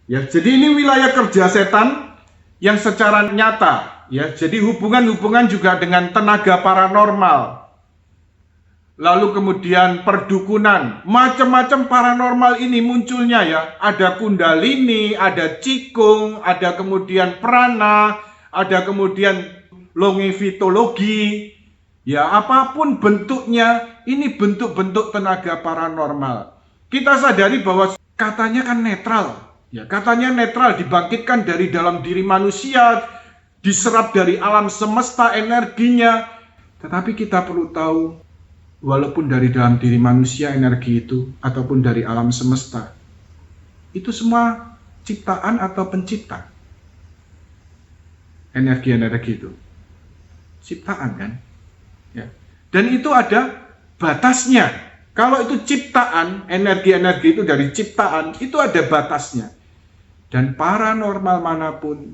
Ya, jadi ini wilayah kerja setan yang secara nyata, ya. Jadi hubungan-hubungan juga dengan tenaga paranormal. Lalu kemudian perdukunan, macam-macam paranormal ini munculnya ya. Ada kundalini, ada cikung, ada kemudian prana, ada kemudian longevitologi. Ya, apapun bentuknya, ini bentuk-bentuk tenaga paranormal. Kita sadari bahwa katanya kan netral. Ya, katanya netral, dibangkitkan dari dalam diri manusia, diserap dari alam semesta energinya. Tetapi kita perlu tahu, walaupun dari dalam diri manusia energi itu, ataupun dari alam semesta, itu semua ciptaan atau pencipta. Energi-energi itu ciptaan kan, ya. Dan itu ada batasnya. Kalau itu ciptaan, energi-energi itu dari ciptaan, itu ada batasnya. Dan paranormal manapun,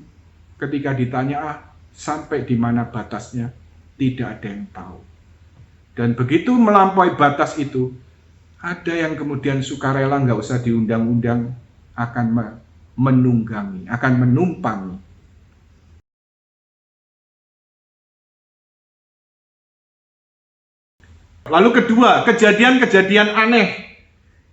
ketika ditanya sampai di mana batasnya, tidak ada yang tahu. Dan begitu melampaui batas itu, ada yang kemudian sukarela nggak usah diundang-undang, akan menunggangi, akan menumpangi. Lalu kedua, kejadian-kejadian aneh.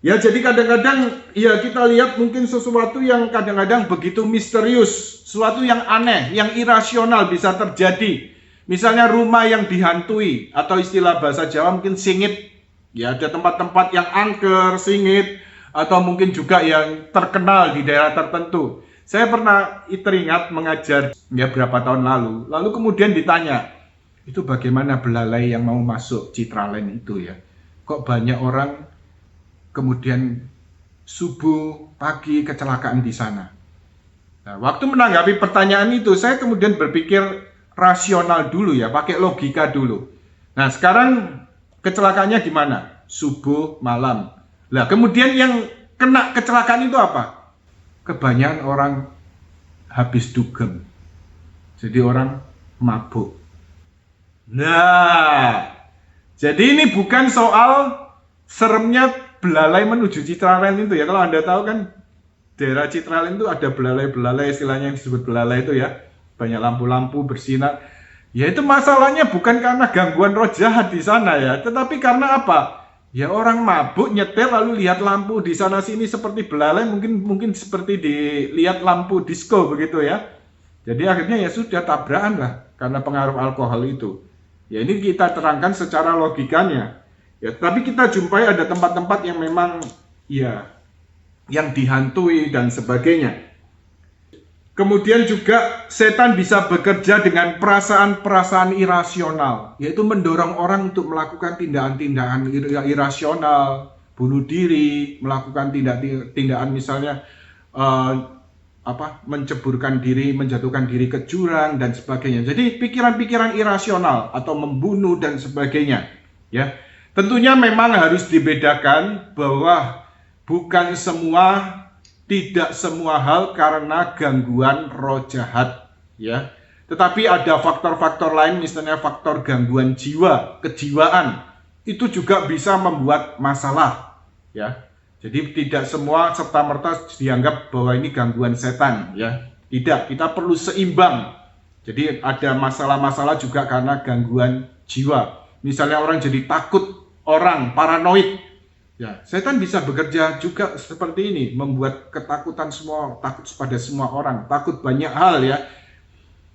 Ya, jadi kadang-kadang ya kita lihat mungkin sesuatu yang kadang-kadang begitu misterius, sesuatu yang aneh, yang irasional bisa terjadi. Misalnya rumah yang dihantui, atau istilah bahasa Jawa mungkin singit. Ya, ada tempat-tempat yang angker, singit, atau mungkin juga yang terkenal di daerah tertentu. Saya pernah teringat mengajar ya berapa tahun lalu kemudian ditanya, itu bagaimana belalai yang mau masuk Citraland itu ya? Kok banyak orang kemudian subuh pagi kecelakaan di sana. Nah, waktu menanggapi pertanyaan itu, saya kemudian berpikir rasional dulu ya, pakai logika dulu. Nah, sekarang kecelakaannya gimana? Subuh, malam. Nah, kemudian yang kena kecelakaan itu apa? Kebanyakan orang habis dugem. Jadi orang mabuk. Nah, jadi ini bukan soal seremnya belalai menuju Citraland itu ya. Kalau Anda tahu kan daerah Citraland itu ada belalai-belalai, istilahnya yang disebut belalai itu ya. Banyak lampu-lampu bersinar. Ya itu masalahnya bukan karena gangguan roh jahat di sana ya, tetapi karena apa? Ya orang mabuk nyetir lalu lihat lampu di sana sini seperti belalai, mungkin seperti dilihat lampu disco begitu ya. Jadi akhirnya ya sudah tabrakan lah karena pengaruh alkohol itu. Ya ini kita terangkan secara logikanya. Ya, tapi kita jumpai ada tempat-tempat yang memang ya yang dihantui dan sebagainya. Kemudian juga setan bisa bekerja dengan perasaan-perasaan irasional, yaitu mendorong orang untuk melakukan tindakan-tindakan irasional, bunuh diri, melakukan tindakan misalnya menceburkan diri, menjatuhkan diri ke jurang dan sebagainya. Jadi pikiran-pikiran irasional atau membunuh dan sebagainya, ya. Tentunya memang harus dibedakan bahwa tidak semua hal karena gangguan roh jahat, ya. Tetapi ada faktor-faktor lain, misalnya faktor gangguan jiwa, kejiwaan, itu juga bisa membuat masalah, ya. Jadi tidak semua serta-merta dianggap bahwa ini gangguan setan, ya. Tidak, kita perlu seimbang. Jadi ada masalah-masalah juga karena gangguan jiwa. Misalnya orang jadi takut, orang paranoid. Ya, setan bisa bekerja juga seperti ini, membuat ketakutan takut pada semua orang, takut banyak hal ya.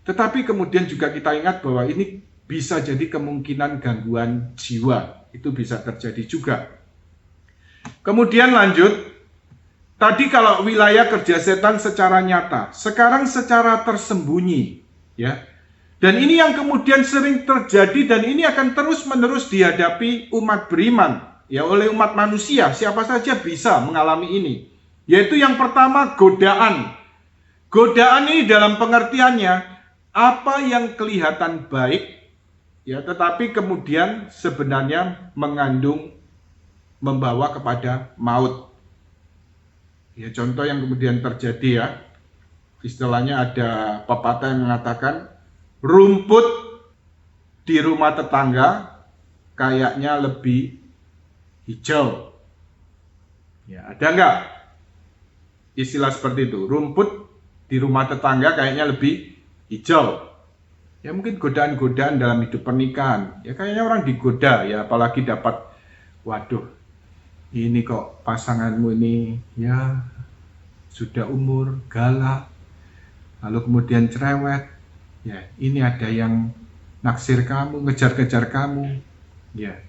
Tetapi kemudian juga kita ingat bahwa ini bisa jadi kemungkinan gangguan jiwa, itu bisa terjadi juga. Kemudian lanjut, tadi kalau wilayah kerja setan secara nyata, sekarang secara tersembunyi, ya. Dan ini yang kemudian sering terjadi dan ini akan terus-menerus dihadapi umat beriman, ya, oleh umat manusia. Siapa saja bisa mengalami ini. Yaitu yang pertama, godaan. Godaan ini dalam pengertiannya apa yang kelihatan baik, ya, tetapi kemudian sebenarnya membawa kepada maut. Ya, contoh yang kemudian terjadi ya, istilahnya ada pepatah yang mengatakan rumput di rumah tetangga kayaknya lebih hijau. Ya, ada enggak? istilah seperti itu. Rumput di rumah tetangga kayaknya lebih hijau. Ya mungkin godaan-godaan dalam hidup pernikahan. Ya kayaknya orang digoda ya, apalagi dapat, waduh, ini kok pasanganmu ini ya sudah umur, galak, lalu kemudian cerewet. Ya, ini ada yang naksir kamu, ngejar-ngejar kamu. Ya.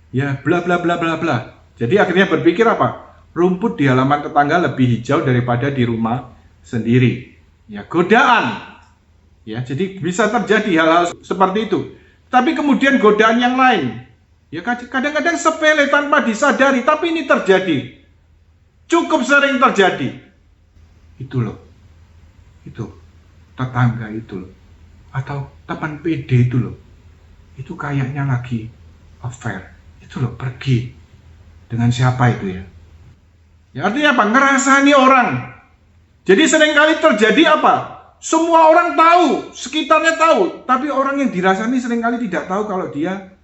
Ya, bla bla bla bla bla. Jadi akhirnya berpikir apa? Rumput di halaman tetangga lebih hijau daripada di rumah sendiri. Ya, godaan. Ya, jadi bisa terjadi hal-hal seperti itu. Tapi kemudian godaan yang lain. Ya, kadang-kadang sepele tanpa disadari, tapi ini terjadi. Cukup sering terjadi. Itu loh. Itu tetangga itu loh. Atau teman PD itu loh. Itu kayaknya lagi affair. Itu loh, pergi. Dengan siapa itu ya? Ya artinya apa? Ngerasani orang. Jadi seringkali terjadi apa? Semua orang tahu, sekitarnya tahu, tapi orang yang dirasani seringkali tidak tahu kalau dia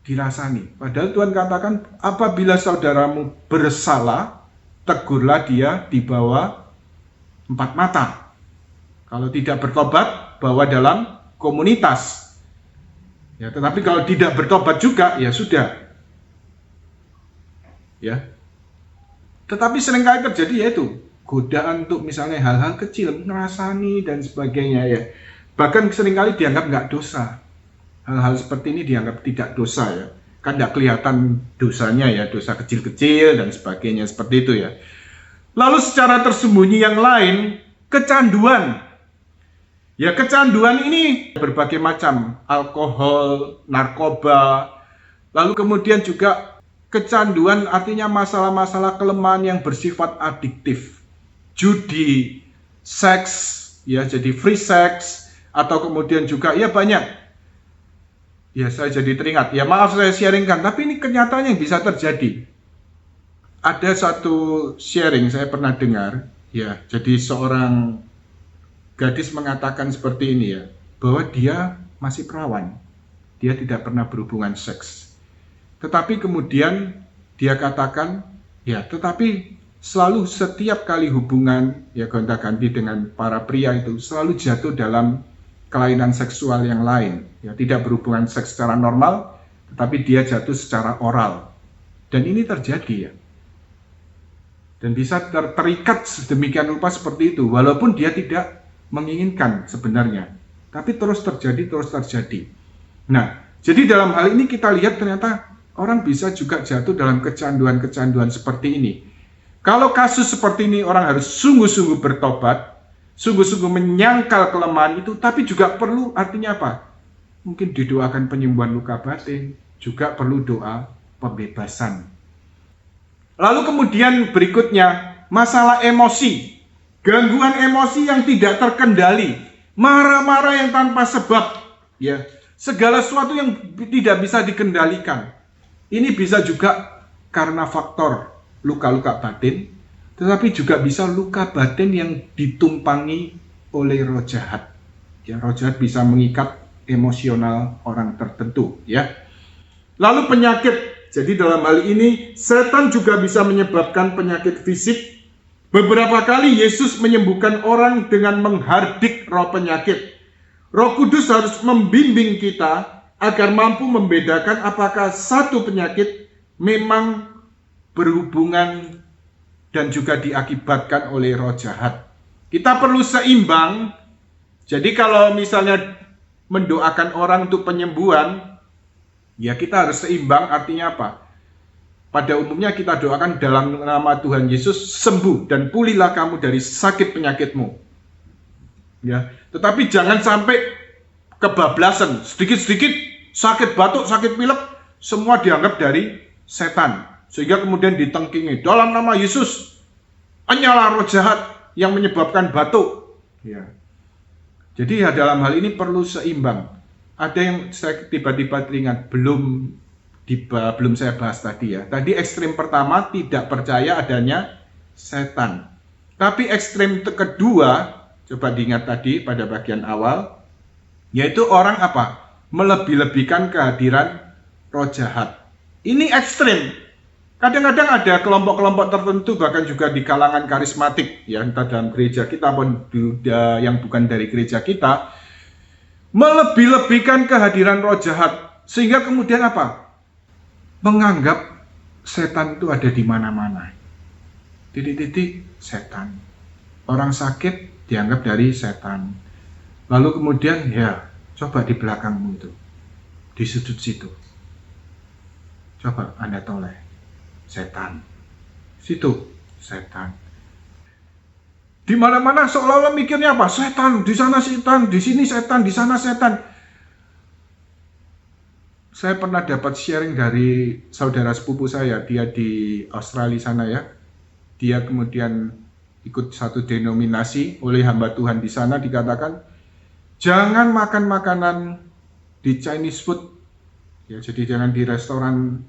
dirasani. Padahal Tuhan katakan, apabila saudaramu bersalah, tegurlah dia di bawah 4 mata. Kalau tidak bertobat, bawa dalam komunitas. Ya, tetapi kalau tidak bertobat juga, ya sudah. Ya. Tetapi seringkali terjadi yaitu godaan untuk misalnya hal-hal kecil, ngerasani dan sebagainya ya. Bahkan seringkali dianggap nggak dosa. Hal-hal seperti ini dianggap tidak dosa ya. Kan nggak kelihatan dosanya ya, dosa kecil-kecil dan sebagainya seperti itu ya. Lalu secara tersembunyi yang lain, kecanduan. Ya, kecanduan ini berbagai macam, alkohol, narkoba, lalu kemudian juga kecanduan artinya masalah-masalah kelemahan yang bersifat adiktif. Judi, seks, ya jadi free sex, atau kemudian juga ya banyak. Ya saya jadi teringat, ya maaf saya sharingkan, tapi ini kenyataannya yang bisa terjadi. Ada satu sharing saya pernah dengar, ya jadi seorang gadis mengatakan seperti ini ya, bahwa dia masih perawan, dia tidak pernah berhubungan seks. Tetapi kemudian dia katakan, ya tetapi selalu setiap kali hubungan, ya gonta-ganti dengan para pria itu, selalu jatuh dalam kelainan seksual yang lain. Ya tidak berhubungan seks secara normal, tetapi dia jatuh secara oral. Dan ini terjadi ya. Dan bisa terikat sedemikian rupa seperti itu, walaupun dia tidak menginginkan sebenarnya, tapi terus terjadi. Nah, jadi dalam hal ini kita lihat ternyata orang bisa juga jatuh dalam kecanduan-kecanduan seperti ini. Kalau kasus seperti ini orang harus sungguh-sungguh bertobat, sungguh-sungguh menyangkal kelemahan itu, tapi juga perlu artinya apa? Mungkin didoakan penyembuhan luka batin, juga perlu doa pembebasan. Lalu kemudian berikutnya, masalah emosi. Gangguan emosi yang tidak terkendali, marah-marah yang tanpa sebab, ya, segala sesuatu yang tidak bisa dikendalikan. Ini bisa juga karena faktor luka-luka batin, tetapi juga bisa luka batin yang ditumpangi oleh roh jahat. Ya, roh jahat bisa mengikat emosional orang tertentu, ya. Lalu penyakit. Jadi dalam hal ini setan juga bisa menyebabkan penyakit fisik. Beberapa kali Yesus menyembuhkan orang dengan menghardik roh penyakit. Roh Kudus harus membimbing kita agar mampu membedakan apakah satu penyakit memang berhubungan dan juga diakibatkan oleh roh jahat. Kita perlu seimbang. Jadi kalau misalnya mendoakan orang untuk penyembuhan, ya kita harus seimbang, artinya apa? Pada umumnya kita doakan dalam nama Tuhan Yesus, sembuh dan pulihlah kamu dari sakit penyakitmu. Ya, tetapi jangan sampai kebablasan, sedikit-sedikit sakit batuk, sakit pilek, semua dianggap dari setan. Sehingga kemudian ditengkingi, dalam nama Yesus, hanyalah roh jahat yang menyebabkan batuk. Ya. Jadi ya dalam hal ini perlu seimbang. Ada yang saya tiba-tiba teringat, belum saya bahas tadi ya. Tadi ekstrem pertama tidak percaya adanya setan. Tapi ekstrem kedua, coba diingat tadi pada bagian awal, yaitu orang apa? Melebih-lebihkan kehadiran roh jahat. Ini ekstrem. Kadang-kadang ada kelompok-kelompok tertentu, bahkan juga di kalangan karismatik, ya entah dalam gereja kita maupun yang bukan dari gereja kita, melebih-lebihkan kehadiran roh jahat, sehingga kemudian apa? Menganggap setan itu ada di mana-mana. Titik-titik setan. Orang sakit dianggap dari setan. Lalu kemudian ya coba di belakangmu itu, di sudut situ, coba Anda toleh, setan. Situ setan. Di mana-mana seolah-olah mikirnya apa? Setan, di sana setan, di sini setan, di sana setan. Saya pernah dapat sharing dari saudara sepupu saya, dia di Australia sana ya. Dia kemudian ikut satu denominasi, oleh hamba Tuhan di sana dikatakan, jangan makan makanan di Chinese food. Ya, jadi jangan di restoran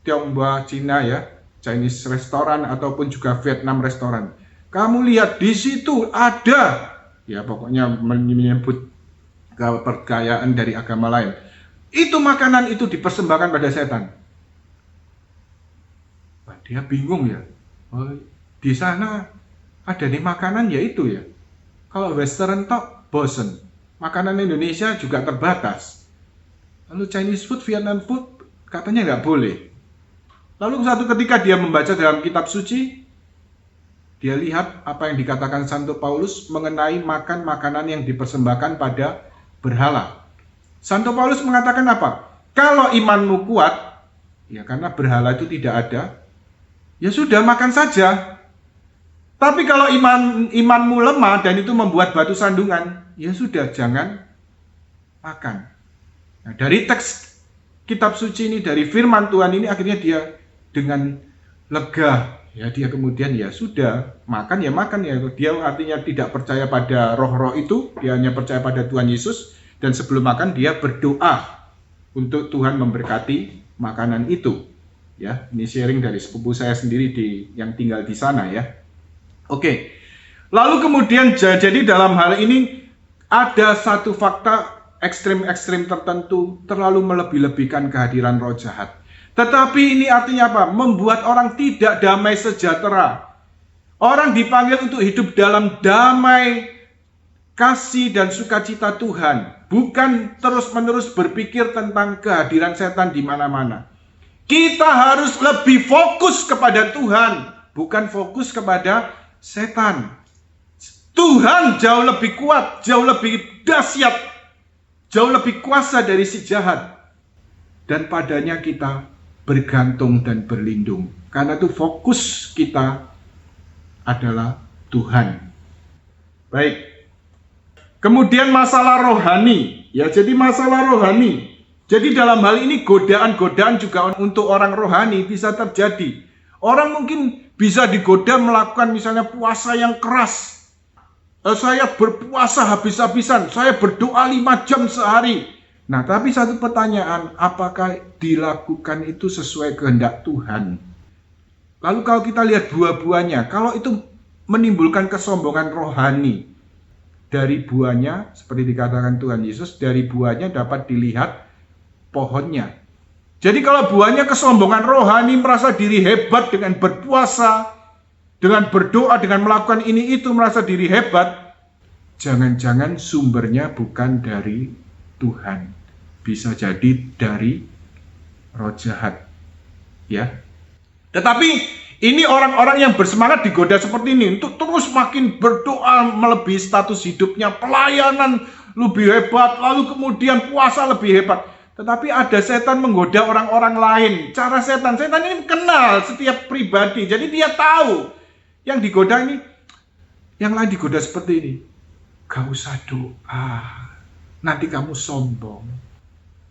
Tionghoa Cina ya, Chinese restoran ataupun juga Vietnam restoran. Kamu lihat di situ ada, ya pokoknya menyebut kepercayaan dari agama lain. Itu makanan itu dipersembahkan pada setan. Wah, dia bingung ya. Oh, di sana ada nih makanan ya itu ya. Kalau Western tok bosen. Makanan Indonesia juga terbatas. Lalu Chinese food, Vietnam food katanya nggak boleh. Lalu suatu ketika dia membaca dalam kitab suci, dia lihat apa yang dikatakan Santo Paulus mengenai makan makanan yang dipersembahkan pada berhala. Santo Paulus mengatakan apa? Kalau imanmu kuat, ya karena berhala itu tidak ada, ya sudah makan saja. Tapi kalau imanmu lemah dan itu membuat batu sandungan, ya sudah jangan makan. Nah, dari teks kitab suci ini, dari firman Tuhan ini, akhirnya dia dengan lega, ya dia kemudian ya sudah makan ya dia artinya tidak percaya pada roh-roh itu, dia hanya percaya pada Tuhan Yesus, dan sebelum makan dia berdoa untuk Tuhan memberkati makanan itu. Ya, ini sharing dari sepupu saya sendiri yang tinggal di sana ya. Oke. Lalu kemudian jadi dalam hal ini ada satu fakta ekstrim-ekstrim tertentu terlalu melebih-lebihkan kehadiran roh jahat. Tetapi ini artinya apa? Membuat orang tidak damai sejahtera. Orang dipanggil untuk hidup dalam damai, kasih dan sukacita Tuhan. Bukan terus-menerus berpikir tentang kehadiran setan di mana-mana. Kita harus lebih fokus kepada Tuhan, bukan fokus kepada setan. Tuhan jauh lebih kuat, jauh lebih dahsyat, jauh lebih kuasa dari si jahat. Dan padanya kita bergantung dan berlindung. Karena itu fokus kita adalah Tuhan. Baik. Kemudian masalah rohani. Ya, jadi masalah rohani. Jadi dalam hal ini godaan-godaan juga untuk orang rohani bisa terjadi. Orang mungkin bisa digoda melakukan misalnya puasa yang keras. Saya berpuasa habis-habisan, saya berdoa 5 jam sehari. Nah, tapi satu pertanyaan, apakah dilakukan itu sesuai kehendak Tuhan? Lalu kalau kita lihat buah-buahnya, kalau itu menimbulkan kesombongan rohani, dari buahnya, seperti dikatakan Tuhan Yesus, dari buahnya dapat dilihat pohonnya. Jadi kalau buahnya kesombongan rohani, merasa diri hebat dengan berpuasa, dengan berdoa, dengan melakukan ini itu, merasa diri hebat, jangan-jangan sumbernya bukan dari Tuhan. Bisa jadi dari roh jahat. Ya. Tetapi ini orang-orang yang bersemangat digoda seperti ini untuk terus makin berdoa, melebihi status hidupnya, pelayanan lebih hebat, lalu kemudian puasa lebih hebat. Tetapi ada setan menggoda orang-orang lain. Cara setan ini kenal setiap pribadi. Jadi dia tahu yang digoda ini, yang lain digoda seperti ini. Gak usah doa, nanti kamu sombong.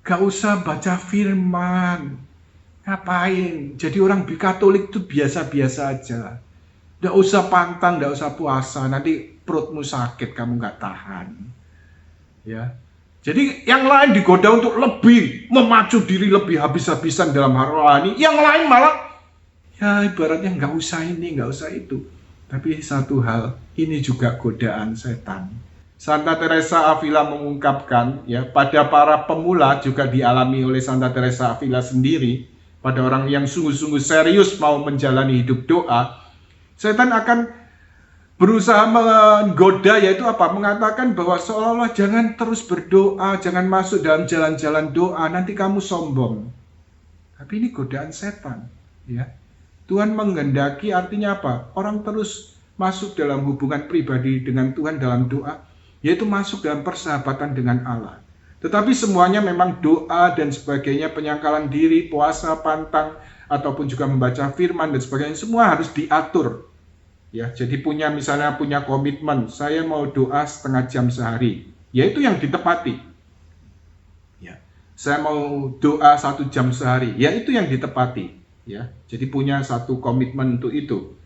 Gak usah baca firman. Ngapain? Jadi orang Katolik itu biasa-biasa aja. Nggak usah pantang, nggak usah puasa. Nanti perutmu sakit, kamu nggak tahan. Ya. Jadi yang lain digoda untuk lebih memacu diri, lebih habis-habisan dalam hal rohani. Yang lain malah, ya ibaratnya nggak usah ini, nggak usah itu. Tapi satu hal, ini juga godaan setan. Santa Teresa Avila mengungkapkan, ya pada para pemula juga dialami oleh Santa Teresa Avila sendiri. pada orang yang sungguh-sungguh serius mau menjalani hidup doa, setan akan berusaha menggoda, yaitu apa? Mengatakan bahwa seolah-olah jangan terus berdoa, jangan masuk dalam jalan-jalan doa, nanti kamu sombong. Tapi ini godaan setan, ya. Tuhan menghendaki artinya apa? Orang terus masuk dalam hubungan pribadi dengan Tuhan dalam doa, yaitu masuk dalam persahabatan dengan Allah. Tetapi semuanya memang doa dan sebagainya, penyangkalan diri, puasa, pantang, ataupun juga membaca firman dan sebagainya, semua harus diatur. Ya, jadi misalnya punya komitmen, saya mau doa setengah jam sehari, yaitu yang ditepati. Ya, saya mau doa 1 jam sehari, yaitu yang ditepati. Ya, jadi punya satu komitmen untuk itu.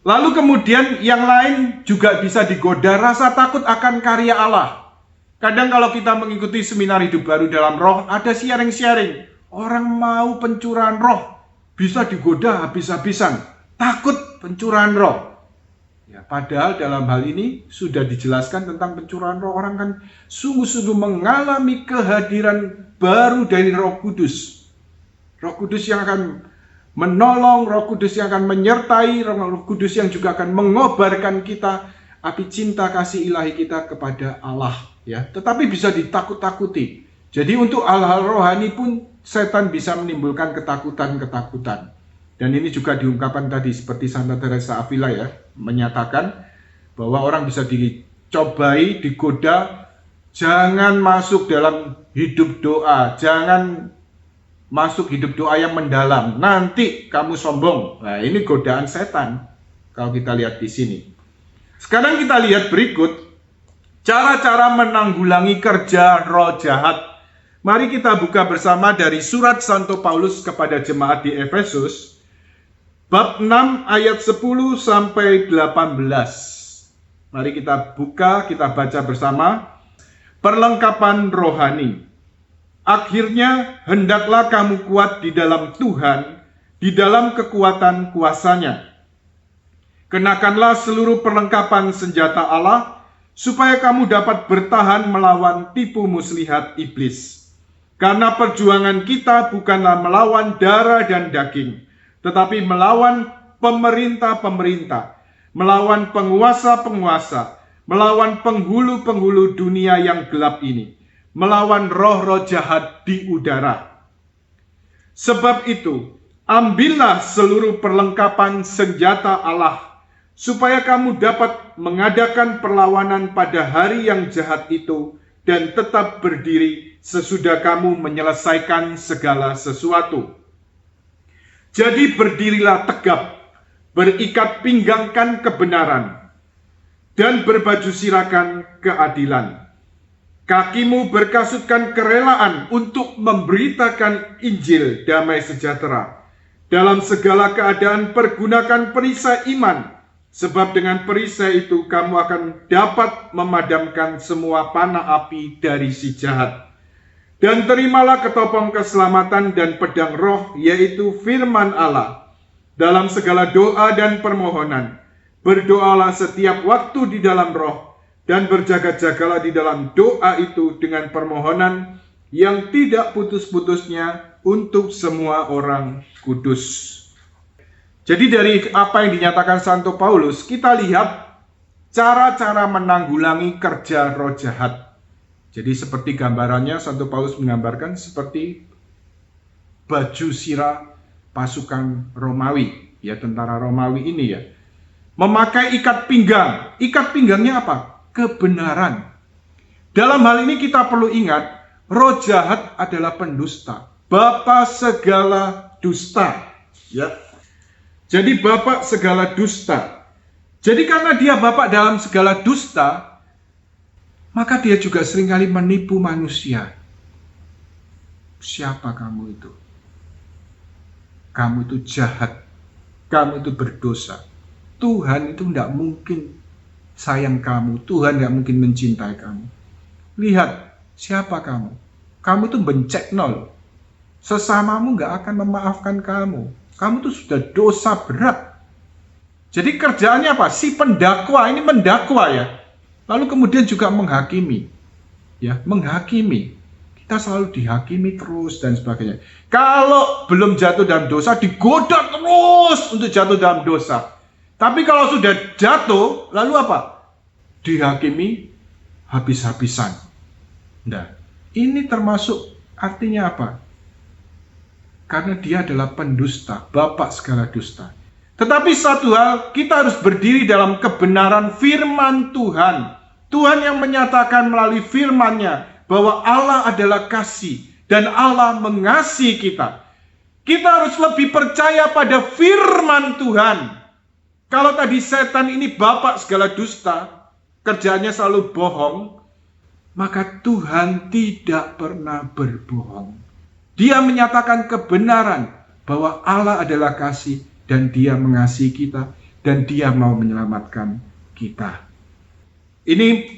Lalu kemudian yang lain juga bisa digoda, rasa takut akan karya Allah. Kadang kalau kita mengikuti seminar hidup baru dalam roh, ada sharing-sharing. Orang mau pencurahan roh, bisa digoda habis-habisan. Takut pencurahan roh. Ya, padahal dalam hal ini sudah dijelaskan tentang pencurahan roh. Orang kan sungguh-sungguh mengalami kehadiran baru dari Roh Kudus. Roh Kudus yang akan menolong, Roh Kudus yang akan menyertai, Roh Kudus yang juga akan mengobarkan kita api cinta kasih ilahi kita kepada Allah. Ya, tetapi bisa ditakut-takuti. Jadi untuk hal-hal rohani pun setan bisa menimbulkan ketakutan-ketakutan. Dan ini juga diungkapkan tadi seperti Santa Teresa Avila, ya, menyatakan bahwa orang bisa dicobai, digoda, jangan masuk dalam hidup doa, jangan masuk hidup doa yang mendalam, nanti kamu sombong. Nah, ini godaan setan kalau kita lihat di sini. Sekarang kita lihat berikut cara-cara menanggulangi kerja roh jahat. Mari kita buka bersama dari surat Santo Paulus kepada jemaat di Efesus, bab 6 ayat 10 sampai 18. Mari kita buka, kita baca bersama. Perlengkapan rohani. Akhirnya hendaklah kamu kuat di dalam Tuhan, di dalam kekuatan kuasa-Nya. Kenakanlah seluruh perlengkapan senjata Allah, supaya kamu dapat bertahan melawan tipu muslihat iblis. Karena perjuangan kita bukanlah melawan darah dan daging, tetapi melawan pemerintah-pemerintah, melawan penguasa-penguasa, melawan penghulu-penghulu dunia yang gelap ini, melawan roh-roh jahat di udara. Sebab itu, ambillah seluruh perlengkapan senjata Allah, supaya kamu dapat mengadakan perlawanan pada hari yang jahat itu, dan tetap berdiri sesudah kamu menyelesaikan segala sesuatu. Jadi berdirilah tegap, berikat pinggangkan kebenaran, dan berbaju sirakan keadilan. Kakimu berkasutkan kerelaan untuk memberitakan Injil damai sejahtera. Dalam segala keadaan pergunakan perisai iman, sebab dengan perisai itu kamu akan dapat memadamkan semua panah api dari si jahat. Dan terimalah ketopong keselamatan dan pedang roh, yaitu firman Allah. Dalam segala doa dan permohonan, berdoalah setiap waktu di dalam roh, dan berjaga-jagalah di dalam doa itu dengan permohonan yang tidak putus-putusnya untuk semua orang kudus. Jadi dari apa yang dinyatakan Santo Paulus, kita lihat cara-cara menanggulangi kerja roh jahat. Jadi seperti gambarannya, Santo Paulus menggambarkan seperti baju sirah pasukan Romawi, ya, tentara Romawi ini, ya. Memakai ikat pinggang. Ikat pinggangnya apa? Kebenaran. Dalam hal ini kita perlu ingat, roh jahat adalah pendusta, bapa segala dusta, ya. Jadi bapak segala dusta. Jadi karena dia bapak dalam segala dusta, maka dia juga seringkali menipu manusia. Siapa kamu itu? Kamu itu jahat. Kamu itu berdosa. Tuhan itu tidak mungkin sayang kamu. Tuhan tidak mungkin mencintai kamu. Lihat, siapa kamu? Kamu itu bencek nol. Sesamamu nggak akan memaafkan kamu. Kamu itu sudah dosa berat. Jadi kerjaannya apa? Si pendakwa ini mendakwa, ya. Lalu kemudian juga menghakimi. Ya, menghakimi. kita selalu dihakimi terus dan sebagainya. Kalau belum jatuh dalam dosa, digoda terus untuk jatuh dalam dosa. Tapi kalau sudah jatuh, lalu apa? Dihakimi habis-habisan. Nah, ini termasuk artinya apa? Karena dia adalah pendusta, bapak segala dusta. Tetapi satu hal, kita harus berdiri dalam kebenaran firman Tuhan. Tuhan yang menyatakan melalui firman-Nya bahwa Allah adalah kasih dan Allah mengasihi kita. Kita harus lebih percaya pada firman Tuhan. Kalau tadi setan ini bapak segala dusta, kerjaannya selalu bohong, maka Tuhan tidak pernah berbohong. Dia menyatakan kebenaran bahwa Allah adalah kasih dan Dia mengasihi kita dan Dia mau menyelamatkan kita. Ini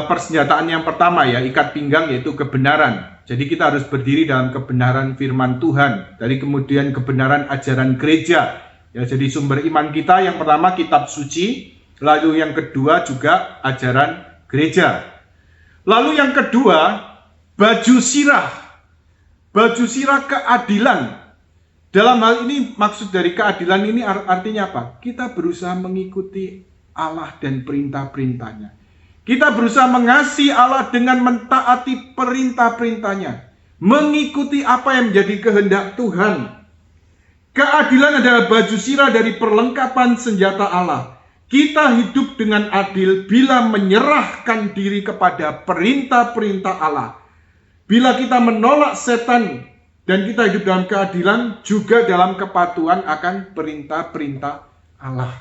persenjataan yang pertama ya, ikat pinggang, yaitu kebenaran. Jadi kita harus berdiri dalam kebenaran firman Tuhan. Dari kemudian kebenaran ajaran gereja. Ya, jadi sumber iman kita yang pertama kitab suci, lalu yang kedua juga ajaran gereja. Lalu yang kedua, baju sirah. Baju sirah keadilan. Dalam hal ini maksud dari keadilan ini artinya apa? Kita berusaha mengikuti Allah dan perintah-perintahnya. Kita berusaha mengasihi Allah dengan mentaati perintah-perintahnya. Mengikuti apa yang menjadi kehendak Tuhan. Keadilan adalah baju sirah dari perlengkapan senjata Allah. Kita hidup dengan adil bila menyerahkan diri kepada perintah-perintah Allah. Bila kita menolak setan dan kita hidup dalam keadilan, juga dalam kepatuhan akan perintah-perintah Allah.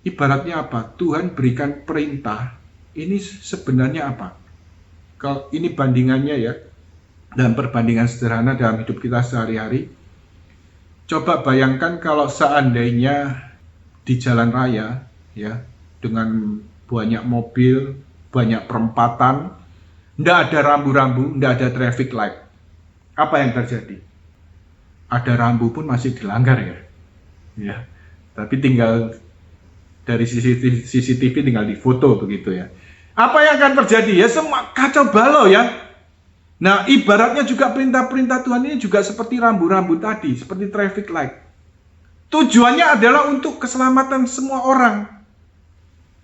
Ibaratnya apa? Tuhan berikan perintah. Ini sebenarnya apa? Kalau ini bandingannya ya, dalam perbandingan sederhana dalam hidup kita sehari-hari. Coba bayangkan kalau seandainya di jalan raya, ya, dengan banyak mobil, banyak perempatan, tidak ada rambu-rambu, tidak ada traffic light. Apa yang terjadi? Ada rambu pun masih dilanggar ya. Ya. Tapi tinggal dari CCTV tinggal difoto begitu ya. Apa yang akan terjadi? Ya semua kacau balau ya. Nah, ibaratnya juga perintah-perintah Tuhan ini juga seperti rambu-rambu tadi, seperti traffic light. Tujuannya adalah untuk keselamatan semua orang.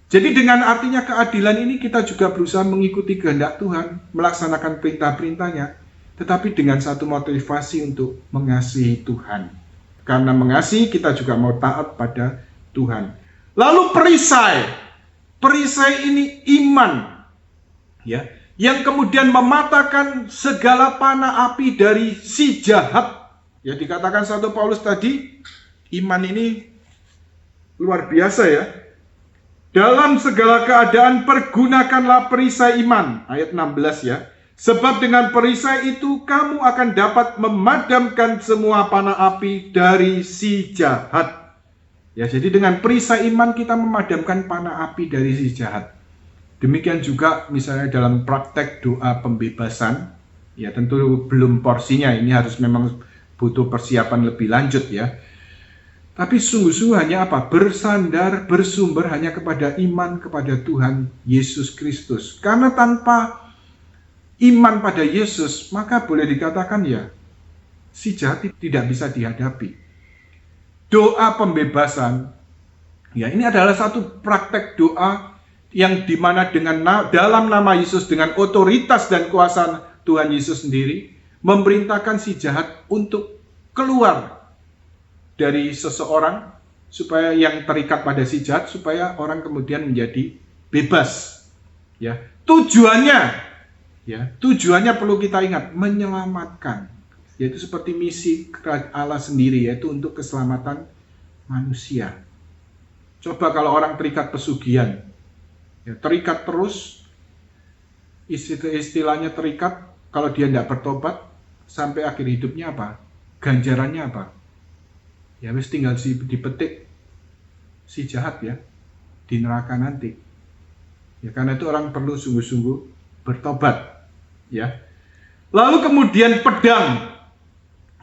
Jadi dengan artinya keadilan ini kita juga berusaha mengikuti kehendak Tuhan, melaksanakan perintah-perintahnya, tetapi dengan satu motivasi untuk mengasihi Tuhan. Karena mengasihi, kita juga mau taat pada Tuhan. Lalu perisai. Perisai ini iman, ya, yang kemudian mematahkan segala panah api dari si jahat. Ya, dikatakan Santo Paulus tadi, iman ini luar biasa ya. Dalam segala keadaan pergunakanlah perisai iman, ayat 16 ya. Sebab dengan perisai itu kamu akan dapat memadamkan semua panah api dari si jahat. Ya, jadi dengan perisai iman kita memadamkan panah api dari si jahat. Demikian juga misalnya dalam praktek doa pembebasan, ya tentu belum porsinya, ini harus memang butuh persiapan lebih lanjut ya. Tapi sungguh-sungguh hanya apa? Bersandar, bersumber hanya kepada iman kepada Tuhan Yesus Kristus. Karena tanpa iman pada Yesus, maka boleh dikatakan ya, si jahat tidak bisa dihadapi. Doa pembebasan, ya ini adalah satu praktek doa yang dimana dengan dalam nama Yesus, dengan otoritas dan kuasa Tuhan Yesus sendiri, memerintahkan si jahat untuk keluar dari seseorang, supaya yang terikat pada si jahat, supaya orang kemudian menjadi bebas. Ya, tujuannya perlu kita ingat, menyelamatkan. Yaitu seperti misi Allah sendiri, yaitu untuk keselamatan manusia. Coba kalau orang terikat pesugihan, ya, terikat terus, istilahnya terikat, kalau dia tidak bertobat, sampai akhir hidupnya apa? Ganjarannya apa? Ya wis tinggal dipetik si jahat ya, di neraka nanti. Ya, karena itu orang perlu sungguh-sungguh bertobat. Ya. Lalu kemudian pedang.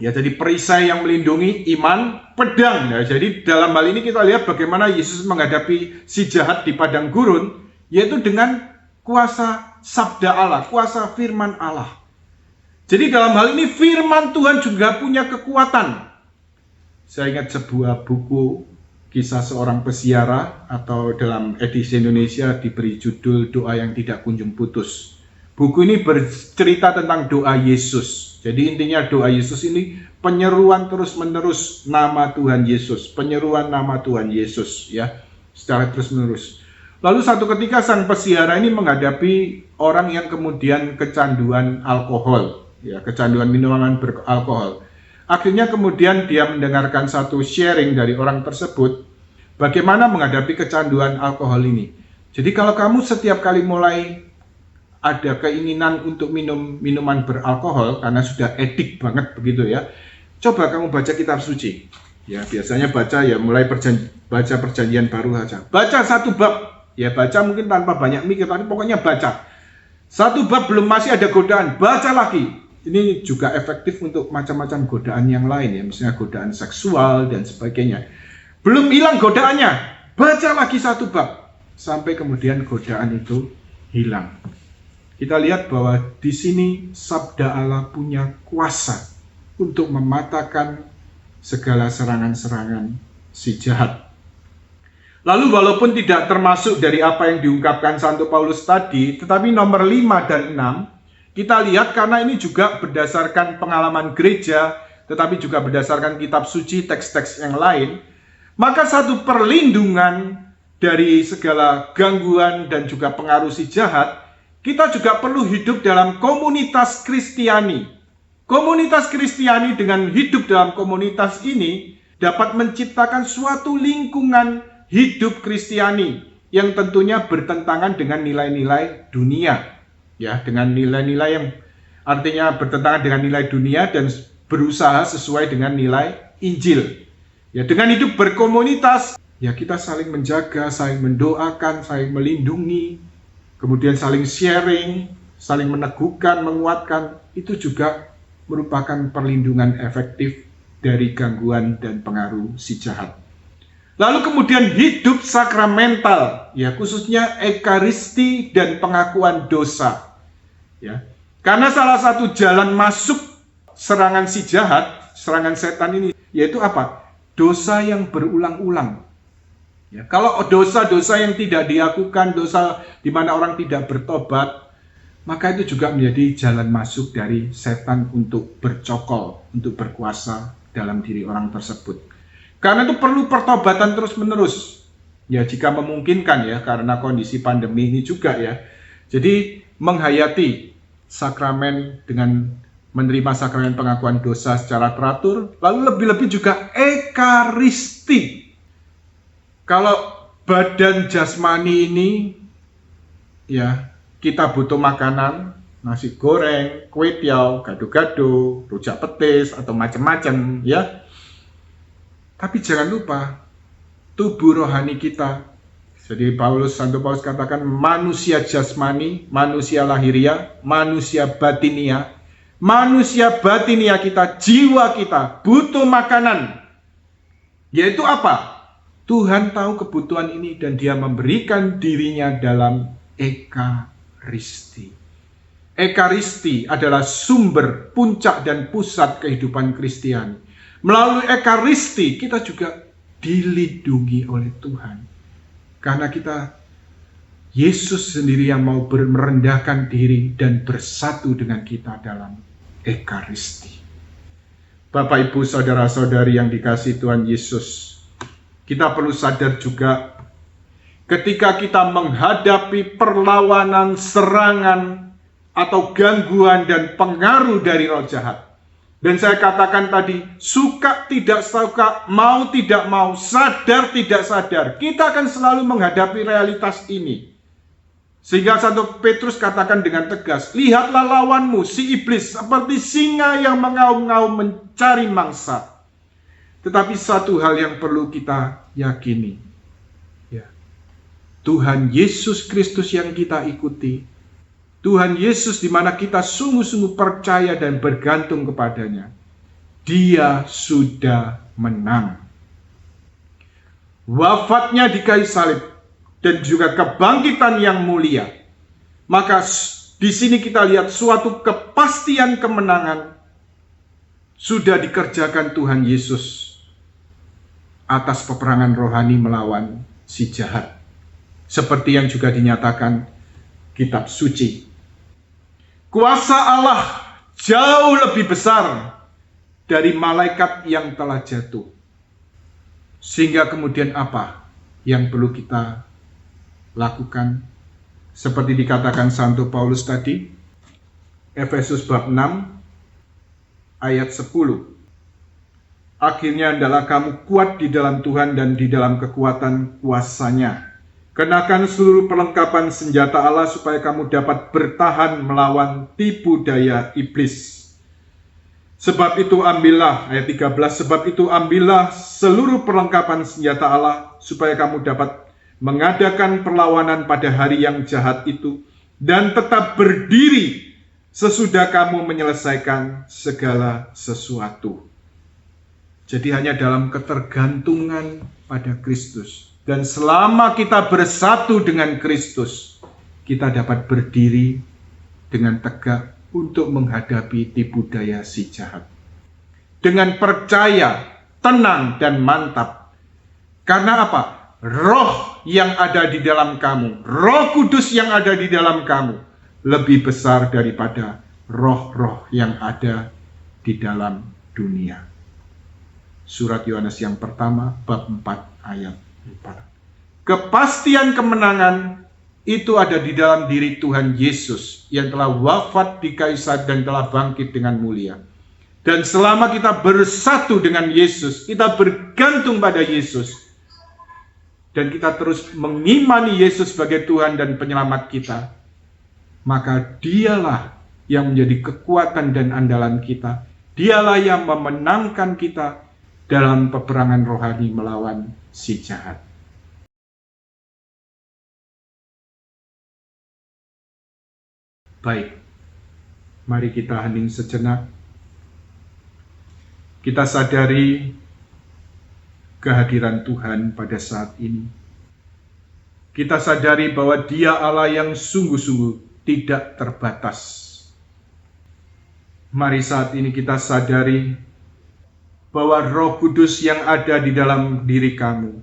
Ya, jadi perisai yang melindungi iman, pedang. Ya, jadi dalam hal ini kita lihat bagaimana Yesus menghadapi si jahat di padang gurun, yaitu dengan kuasa sabda Allah, kuasa firman Allah. Jadi dalam hal ini firman Tuhan juga punya kekuatan. Saya ingat sebuah buku kisah seorang peziarah, atau dalam edisi Indonesia diberi judul Doa yang Tidak Kunjung Putus. Buku ini bercerita tentang doa Yesus. Jadi intinya doa Yesus ini penyeruan terus-menerus nama Tuhan Yesus, penyeruan nama Tuhan Yesus ya, secara terus-menerus. Lalu satu ketika sang peziarah ini menghadapi orang yang kemudian kecanduan alkohol, ya, kecanduan minuman beralkohol. Akhirnya kemudian dia mendengarkan satu sharing dari orang tersebut, bagaimana menghadapi kecanduan alkohol ini. Jadi kalau kamu setiap kali mulai ada keinginan untuk minum minuman beralkohol, karena sudah edik banget begitu ya, coba kamu baca kitab suci. Ya, biasanya baca ya mulai baca perjanjian baru saja. Baca satu bab, ya baca mungkin tanpa banyak mikir, tapi pokoknya baca. Satu bab belum masih ada godaan, baca lagi. Ini juga efektif untuk macam-macam godaan yang lain ya, misalnya godaan seksual dan sebagainya. Belum hilang godaannya, baca lagi satu bab sampai kemudian godaan itu hilang. Kita lihat bahwa di sini sabda Allah punya kuasa untuk mematahkan segala serangan-serangan si jahat. Lalu walaupun tidak termasuk dari apa yang diungkapkan Santo Paulus tadi, tetapi nomor 5 dan 6, kita lihat karena ini juga berdasarkan pengalaman gereja, tetapi juga berdasarkan kitab suci, teks-teks yang lain, maka satu perlindungan dari segala gangguan dan juga pengaruh si jahat, kita juga perlu hidup dalam komunitas Kristiani. Komunitas Kristiani dengan hidup dalam komunitas ini dapat menciptakan suatu lingkungan hidup Kristiani yang tentunya bertentangan dengan nilai-nilai dunia. Ya, dengan nilai-nilai yang artinya bertentangan dengan nilai dunia dan berusaha sesuai dengan nilai Injil. Ya, dengan hidup berkomunitas, ya kita saling menjaga, saling mendoakan, saling melindungi, kemudian saling sharing, saling meneguhkan, menguatkan, itu juga merupakan perlindungan efektif dari gangguan dan pengaruh si jahat. Lalu kemudian hidup sakramental, ya khususnya ekaristi dan pengakuan dosa. Ya. Karena salah satu jalan masuk serangan si jahat, serangan setan ini, yaitu apa? Dosa yang berulang-ulang. Ya, kalau dosa-dosa yang tidak dilakukan, dosa di mana orang tidak bertobat, maka itu juga menjadi jalan masuk dari setan untuk bercokol, untuk berkuasa dalam diri orang tersebut. Karena itu perlu pertobatan terus-menerus. Ya, jika memungkinkan ya, karena kondisi pandemi ini juga ya. Jadi menghayati sakramen dengan menerima sakramen pengakuan dosa secara teratur, lalu lebih-lebih juga ekaristi. Kalau badan jasmani ini, ya kita butuh makanan, nasi goreng, kue tiaw, gado-gado, rujak petis, atau macam-macam, ya. Tapi jangan lupa, tubuh rohani kita. Jadi Santo Paulus katakan manusia jasmani, manusia lahiria, manusia batinia. Manusia batinia kita, jiwa kita, butuh makanan. Yaitu apa? Tuhan tahu kebutuhan ini dan dia memberikan dirinya dalam ekaristi. Ekaristi adalah sumber, puncak dan pusat kehidupan Kristiani. Melalui ekaristi kita juga dilindungi oleh Tuhan. Karena Yesus sendiri yang mau merendahkan diri dan bersatu dengan kita dalam ekaristi. Bapak, Ibu, saudara-saudari yang dikasihi Tuhan Yesus, kita perlu sadar juga ketika kita menghadapi perlawanan, serangan, atau gangguan dan pengaruh dari roh jahat. Dan saya katakan tadi, suka tidak suka, mau tidak mau, sadar tidak sadar, kita akan selalu menghadapi realitas ini. Sehingga Santo Petrus katakan dengan tegas, lihatlah lawanmu, si iblis, seperti singa yang mengaum-ngaum mencari mangsa. Tetapi satu hal yang perlu kita yakini, ya, Tuhan Yesus Kristus yang kita ikuti, Tuhan Yesus di mana kita sungguh-sungguh percaya dan bergantung kepadanya, Dia sudah menang. Wafatnya di kayu salib dan juga kebangkitan yang mulia, maka Di sini kita lihat suatu kepastian kemenangan sudah dikerjakan Tuhan Yesus atas peperangan rohani melawan si jahat. Seperti yang juga dinyatakan kitab suci. Kuasa Allah jauh lebih besar dari malaikat yang telah jatuh. Sehingga kemudian apa yang perlu kita lakukan? Seperti dikatakan Santo Paulus tadi, Efesus bab 6 ayat 10. Akhirnya hendaklah kamu kuat di dalam Tuhan dan di dalam kekuatan kuasa-Nya. Kenakan seluruh perlengkapan senjata Allah supaya kamu dapat bertahan melawan tipu daya iblis. Sebab itu ambillah, ayat 13, sebab itu ambillah seluruh perlengkapan senjata Allah supaya kamu dapat mengadakan perlawanan pada hari yang jahat itu dan tetap berdiri sesudah kamu menyelesaikan segala sesuatu. Jadi hanya dalam ketergantungan pada Kristus dan selama kita bersatu dengan Kristus, kita dapat berdiri dengan tegak untuk menghadapi tipu daya si jahat. Dengan percaya, tenang dan mantap. Karena apa? Roh yang ada di dalam kamu, Roh Kudus yang ada di dalam kamu lebih besar daripada roh-roh yang ada di dalam dunia. Surat Yohanes yang pertama bab 4 ayat 4. Kepastian kemenangan itu ada di dalam diri Tuhan Yesus yang telah wafat di kayu salib dan telah bangkit dengan mulia. Dan selama kita bersatu dengan Yesus, kita bergantung pada Yesus, dan kita terus mengimani Yesus sebagai Tuhan dan penyelamat kita, maka Dialah yang menjadi kekuatan dan andalan kita. Dialah yang memenangkan kita dalam peperangan rohani melawan si jahat. Baik, mari kita hening sejenak. Kita sadari kehadiran Tuhan pada saat ini. Kita sadari bahwa Dia Allah yang sungguh-sungguh tidak terbatas. Mari saat ini kita sadari bahwa Roh Kudus yang ada di dalam diri kamu,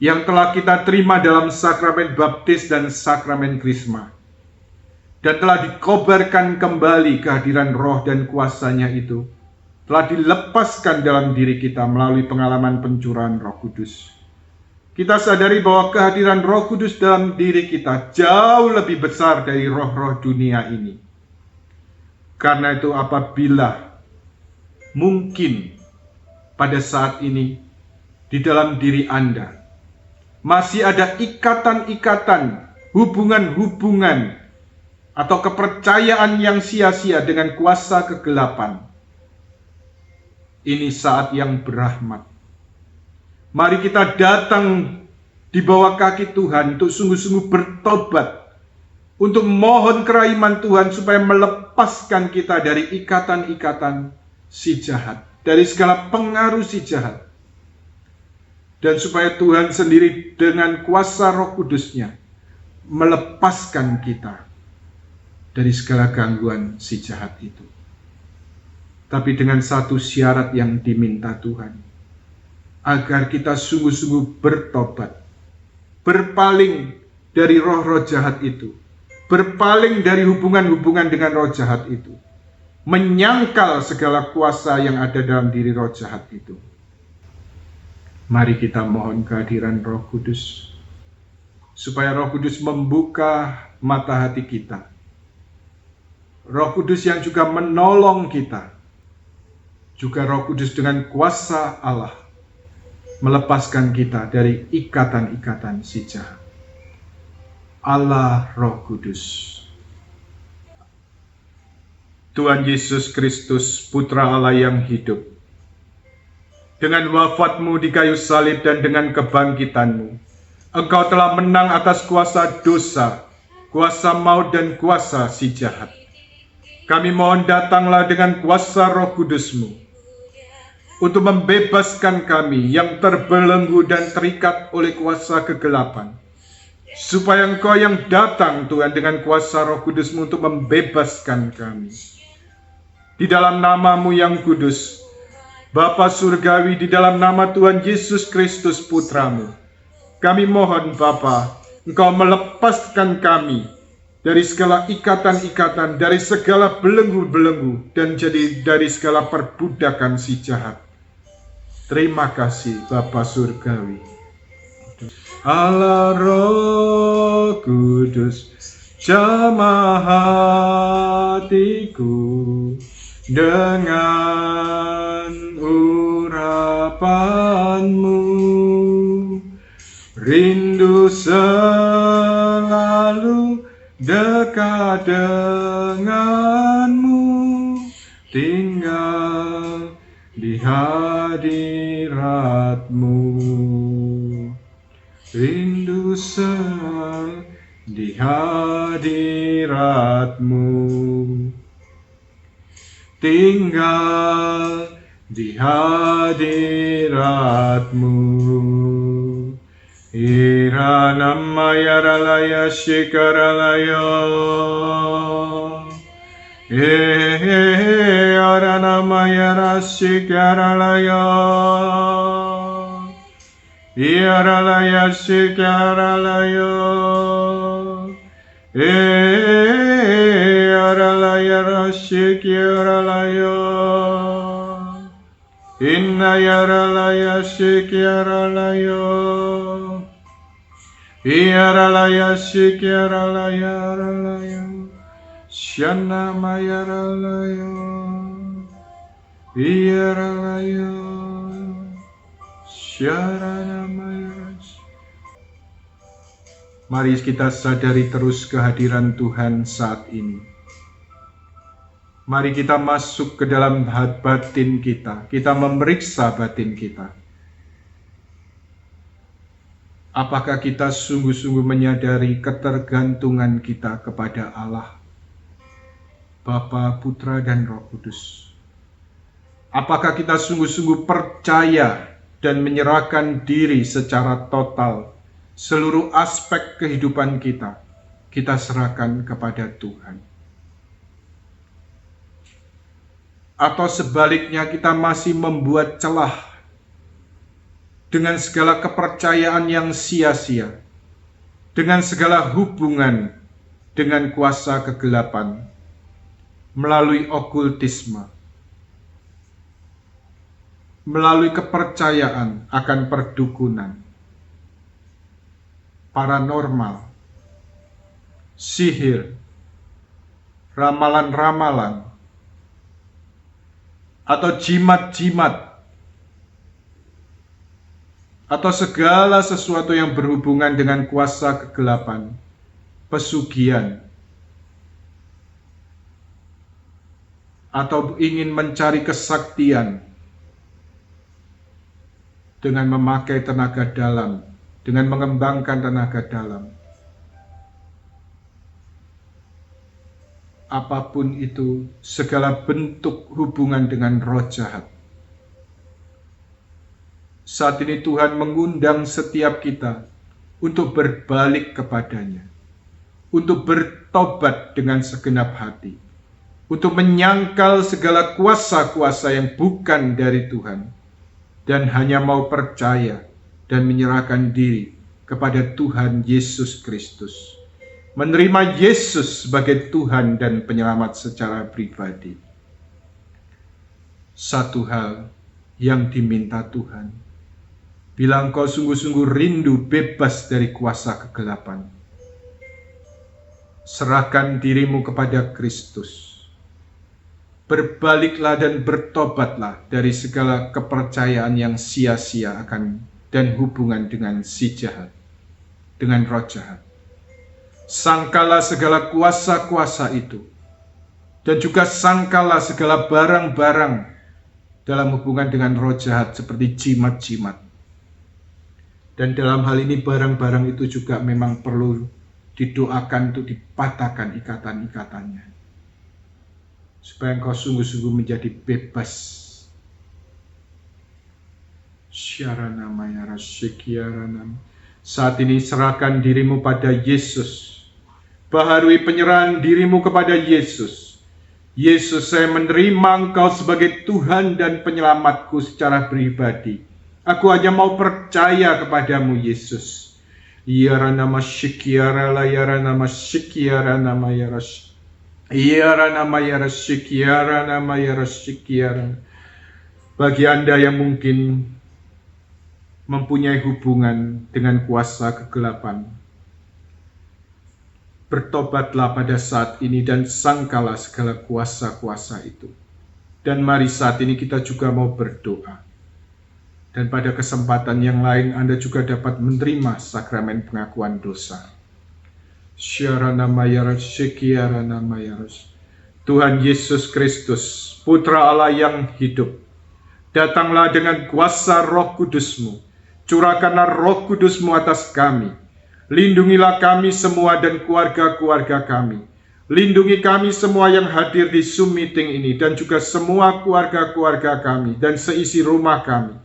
yang telah kita terima dalam sakramen baptis dan sakramen krisma, dan telah dikobarkan kembali kehadiran Roh dan kuasa-Nya itu, telah dilepaskan dalam diri kita melalui pengalaman pencurahan Roh Kudus. Kita sadari bahwa kehadiran Roh Kudus dalam diri kita jauh lebih besar dari roh-roh dunia ini. Karena itu apabila mungkin pada saat ini di dalam diri Anda masih ada ikatan-ikatan, hubungan-hubungan atau kepercayaan yang sia-sia dengan kuasa kegelapan, ini saat yang berahmat. Mari kita datang di bawah kaki Tuhan untuk sungguh-sungguh bertobat, untuk mohon kerahiman Tuhan supaya melepaskan kita dari ikatan-ikatan si jahat, dari segala pengaruh si jahat, dan supaya Tuhan sendiri dengan kuasa Roh Kudus-Nya melepaskan kita dari segala gangguan si jahat itu. Tapi dengan satu syarat yang diminta Tuhan, agar kita sungguh-sungguh bertobat, berpaling dari roh-roh jahat itu, berpaling dari hubungan-hubungan dengan roh jahat itu, menyangkal segala kuasa yang ada dalam diri roh jahat itu. Mari kita mohon kehadiran Roh Kudus, supaya Roh Kudus membuka mata hati kita. Roh Kudus yang juga menolong kita, juga Roh Kudus dengan kuasa Allah melepaskan kita dari ikatan-ikatan si jahat. Allah Roh Kudus. Tuhan Yesus Kristus, Putra Allah yang hidup, dengan wafat-Mu di kayu salib dan dengan kebangkitan-Mu, Engkau telah menang atas kuasa dosa, kuasa maut dan kuasa si jahat. Kami mohon datanglah dengan kuasa Roh Kudus-Mu untuk membebaskan kami yang terbelenggu dan terikat oleh kuasa kegelapan, supaya Engkau yang datang Tuhan dengan kuasa Roh Kudus-Mu untuk membebaskan kami. Di dalam nama-Mu yang kudus, Bapa Surgawi, di dalam nama Tuhan Yesus Kristus Putra-Mu, kami mohon Bapa, Engkau melepaskan kami dari segala ikatan-ikatan, dari segala belenggu-belenggu, dan jadi dari segala perbudakan si jahat. Terima kasih Bapa Surgawi. Allah Roh Kudus, jamah hatiku dengan urapan-Mu. Rindu selalu dekat dengan-Mu, tinggal di hadirat-Mu. Rindu selalu di hadirat-Mu, tinggal di hadirat-Mu. Iranama yaralaya shikaralaya, aranama yarashikaralaya, yaralaya shikaralaya, yaralaya rashikaralaya, inna yaralaya shikaralaya, yaralaya shikaralaya, yaralaya Shana Mayaralaya, Yaralaya, Sharana Mayaras. Mari kita sadari terus kehadiran Tuhan saat ini. Mari kita masuk ke dalam batin kita. Kita memeriksa batin kita. Apakah kita sungguh-sungguh menyadari ketergantungan kita kepada Allah, Bapa, Putra, dan Roh Kudus? Apakah kita sungguh-sungguh percaya dan menyerahkan diri secara total, seluruh aspek kehidupan kita serahkan kepada Tuhan? Atau sebaliknya kita masih membuat celah dengan segala kepercayaan yang sia-sia, dengan segala hubungan dengan kuasa kegelapan, melalui okultisme, melalui kepercayaan akan perdukunan, paranormal, sihir, ramalan-ramalan, atau jimat-jimat, atau segala sesuatu yang berhubungan dengan kuasa kegelapan, pesugihan, atau ingin mencari kesaktian dengan memakai tenaga dalam, dengan mengembangkan tenaga dalam. Apapun itu, segala bentuk hubungan dengan roh jahat. Saat ini Tuhan mengundang setiap kita untuk berbalik kepadanya, untuk bertobat dengan segenap hati, untuk menyangkal segala kuasa-kuasa yang bukan dari Tuhan, dan hanya mau percaya dan menyerahkan diri kepada Tuhan Yesus Kristus, menerima Yesus sebagai Tuhan dan Penyelamat secara pribadi. Satu hal yang diminta Tuhan, bila engkau sungguh-sungguh rindu bebas dari kuasa kegelapan, serahkan dirimu kepada Kristus. Berbaliklah dan bertobatlah dari segala kepercayaan yang sia-sia akan dan hubungan dengan si jahat, dengan roh jahat. Sangkalah segala kuasa-kuasa itu, dan juga sangkalah segala barang-barang dalam hubungan dengan roh jahat seperti jimat-jimat. Dan dalam hal ini barang-barang itu juga memang perlu didoakan untuk dipatahkan ikatan-ikatannya, supaya engkau sungguh-sungguh menjadi bebas. Syarana mayara syikiaranam, Saat ini serahkan dirimu pada Yesus. Baharui penyerahan dirimu kepada Yesus. Yesus, saya menerima Engkau sebagai Tuhan dan penyelamatku secara pribadi. Aku hanya mau percaya kepadamu, Yesus. Yara nama syikiara la yara nama syikiara nama yaras. Yara nama yaras syikiara nama yaras syikiara. Bagi Anda yang mungkin mempunyai hubungan dengan kuasa kegelapan, bertobatlah pada saat ini dan sangkalah segala kuasa-kuasa itu. Dan mari saat ini kita juga mau berdoa. Dan pada kesempatan yang lain Anda juga dapat menerima sakramen pengakuan dosa. Syarana mayaras syikiarana mayaras. Tuhan Yesus Kristus, Putra Allah yang hidup, datanglah dengan kuasa Roh Kudus-Mu. Curahkanlah Roh Kudus-Mu atas kami. Lindungilah kami semua dan keluarga-keluarga kami. Lindungi kami semua yang hadir di Zoom meeting ini dan juga semua keluarga-keluarga kami dan seisi rumah kami.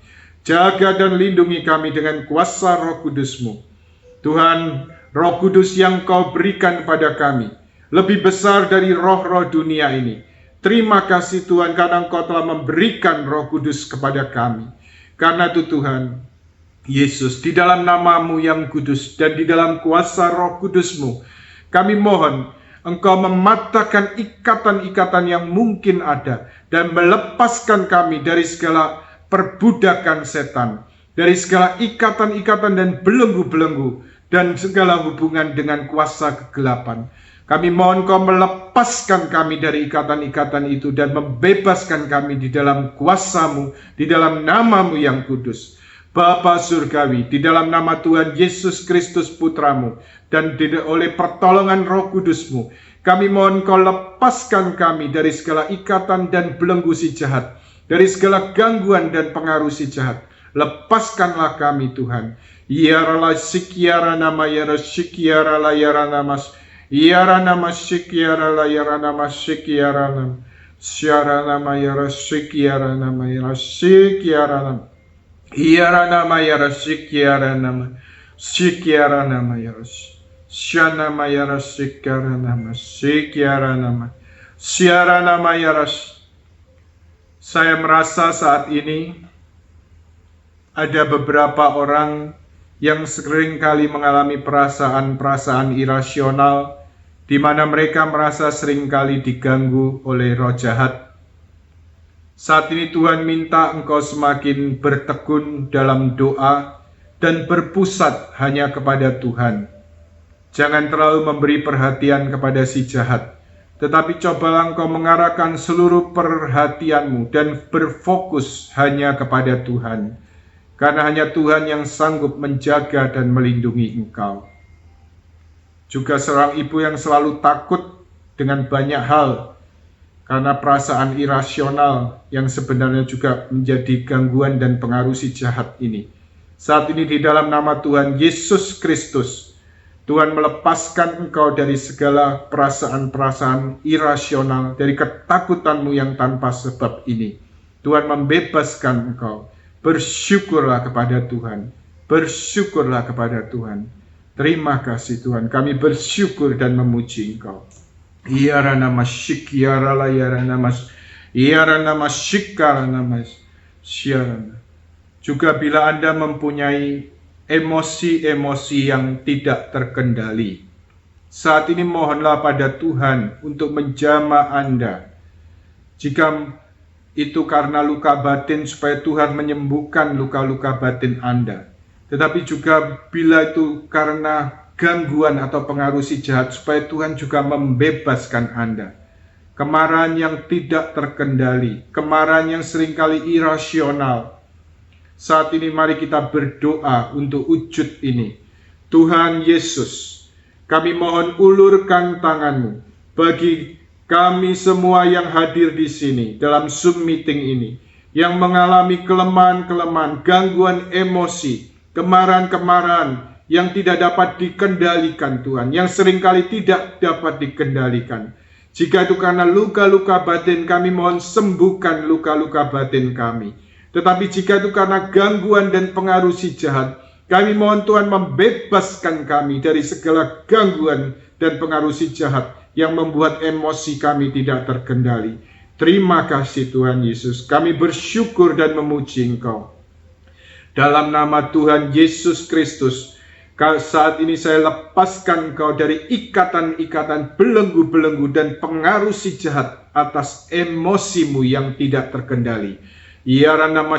Jaga dan lindungi kami dengan kuasa Roh Kudus-Mu. Tuhan, Roh Kudus yang Kau berikan pada kami lebih besar dari roh-roh dunia ini. Terima kasih Tuhan karena Engkau telah memberikan Roh Kudus kepada kami. Karena itu Tuhan Yesus, di dalam nama-Mu yang kudus dan di dalam kuasa Roh Kudus-Mu, kami mohon Engkau mematahkan ikatan-ikatan yang mungkin ada dan melepaskan kami dari segala perbudakan setan, dari segala ikatan-ikatan dan belenggu-belenggu dan segala hubungan dengan kuasa kegelapan. Kami mohon Kau melepaskan kami dari ikatan-ikatan itu dan membebaskan kami di dalam kuasa-Mu, di dalam nama-Mu yang kudus. Bapa Surgawi, di dalam nama Tuhan Yesus Kristus Putra-Mu dan oleh pertolongan Roh Kudus-Mu, kami mohon Kau lepaskan kami dari segala ikatan dan belenggu si jahat, dari segala gangguan dan pengaruh si jahat. Lepaskanlah kami Tuhan. Yara sikiara nama yara sikiara la yara namas. Yara nama sikiara la yara nama sikiara nam. Syara nama yara sikiara nama yara sikiara nam. Yara nama yara sikiara nama. Sikiara nama yara. Syana nama yara sikiara nama. Sikiara nama. Syara nama yara. Saya merasa saat ini ada beberapa orang yang sering kali mengalami perasaan-perasaan irasional di mana mereka merasa sering kali diganggu oleh roh jahat. Saat ini Tuhan minta Engkau semakin bertekun dalam doa dan berpusat hanya kepada Tuhan. Jangan terlalu memberi perhatian kepada si jahat, tetapi cobalah Engkau mengarahkan seluruh perhatianmu dan berfokus hanya kepada Tuhan. Karena hanya Tuhan yang sanggup menjaga dan melindungi engkau. Juga seorang ibu yang selalu takut dengan banyak hal. Karena perasaan irasional yang sebenarnya juga menjadi gangguan dan pengaruh si jahat ini. Saat ini di dalam nama Tuhan Yesus Kristus, Tuhan melepaskan engkau dari segala perasaan-perasaan irasional, dari ketakutanmu yang tanpa sebab ini. Tuhan membebaskan engkau. Bersyukurlah kepada Tuhan. Bersyukurlah kepada Tuhan. Terima kasih Tuhan. Kami bersyukur dan memuji Engkau. Iara nama syikiara la iara nama. Iara nama syikara nama. Syarana. Juga bila Anda mempunyai emosi-emosi yang tidak terkendali, saat ini mohonlah pada Tuhan untuk menjamah Anda. Jika itu karena luka batin, supaya Tuhan menyembuhkan luka-luka batin Anda. Tetapi juga bila itu karena gangguan atau pengaruh si jahat, supaya Tuhan juga membebaskan Anda. Kemarahan yang tidak terkendali, kemarahan yang seringkali irasional. Saat ini mari kita berdoa untuk wujud ini. Tuhan Yesus, kami mohon ulurkan tangan-Mu bagi kami semua yang hadir di sini dalam Zoom meeting ini, yang mengalami kelemahan-kelemahan, gangguan emosi, kemarahan-kemarahan yang tidak dapat dikendalikan Tuhan, yang seringkali tidak dapat dikendalikan. Jika itu karena luka-luka batin, kami mohon sembuhkan luka-luka batin kami. Tetapi jika itu karena gangguan dan pengaruh si jahat, Kami mohon Tuhan membebaskan kami dari segala gangguan dan pengaruh si jahat yang membuat emosi kami tidak terkendali. Terima kasih Tuhan Yesus. Kami bersyukur dan memuji Engkau. Dalam nama Tuhan Yesus Kristus, saat ini saya lepaskan Engkau dari ikatan-ikatan belenggu-belenggu dan pengaruh si jahat atas emosimu yang tidak terkendali. Nama